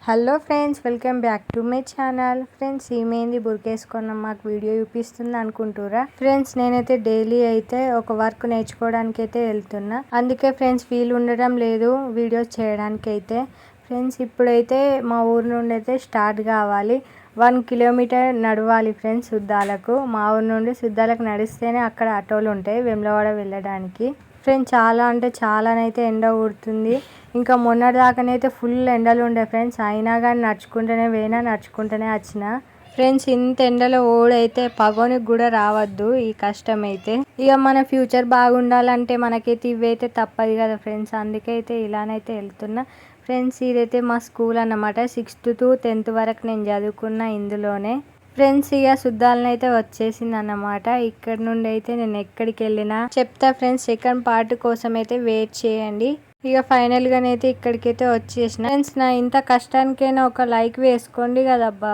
Hello friends, welcome back to my channel. Friends, ఈమెంది బుర్కేసుకున్నాం మాకు వీడియో చూపిస్తుంది అనుకుంటురా. ఫ్రెండ్స్, నేనైతే డైలీ అయితే ఒక వర్క్ నేర్చుకోవడానికి అయితే వెళ్తున్నా. అందుకే ఫ్రెండ్స్ వీలు ఉండడం లేదు వీడియోస్ చేయడానికి అయితే. ఫ్రెండ్స్, ఇప్పుడైతే మా ఊరు నుండి అయితే స్టార్ట్ కావాలి. 1 కిలోమీటర్ నడవాలి ఫ్రెండ్స్ సుద్దాలకు. మా ఊరు నుండి సుద్దాలకు నడిస్తేనే అక్కడ ఆటోలు ఉంటాయి వేములవాడ వెళ్ళడానికి. ఫ్రెండ్స్, చాలా అంటే చాలానైతే ఎండ కొడుతుంది. ఇంకా మొన్నటి దాకానైతే ఫుల్ ఎండలు ఉండే ఫ్రెండ్స్. అయినా కానీ నడుచుకుంటూనే పోయినా, నడుచుకుంటూనే వచ్చిన. ఫ్రెండ్స్, ఇంత ఎండలో ఓడైతే పగోనికి కూడా రావద్దు ఈ కష్టం అయితే. ఇక మన ఫ్యూచర్ బాగుండాలంటే మనకైతే ఇవైతే తప్పదు కదా ఫ్రెండ్స్. అందుకే అయితే ఇలానైతే వెళ్తున్నా. ఫ్రెండ్స్, ఇదైతే మా స్కూల్ అన్నమాట. 6th to 10th వరకు నేను చదువుకున్న ఇందులోనే. ఫ్రెండ్స్, ఇక సుద్దాలనైతే వచ్చేసింది అన్నమాట. ఇక్కడ నుండి అయితే నేను ఎక్కడికి వెళ్ళినా చెప్తా ఫ్రెండ్స్. సెకండ్ పార్ట్ కోసం అయితే వెయిట్ చేయండి. ఇక ఫైనల్ గానైతే ఇక్కడికైతే వచ్చేసిన. ఫ్రెండ్స్, నా ఇంత కష్టానికైనా ఒక లైక్ వేసుకోండి కదబ్బా.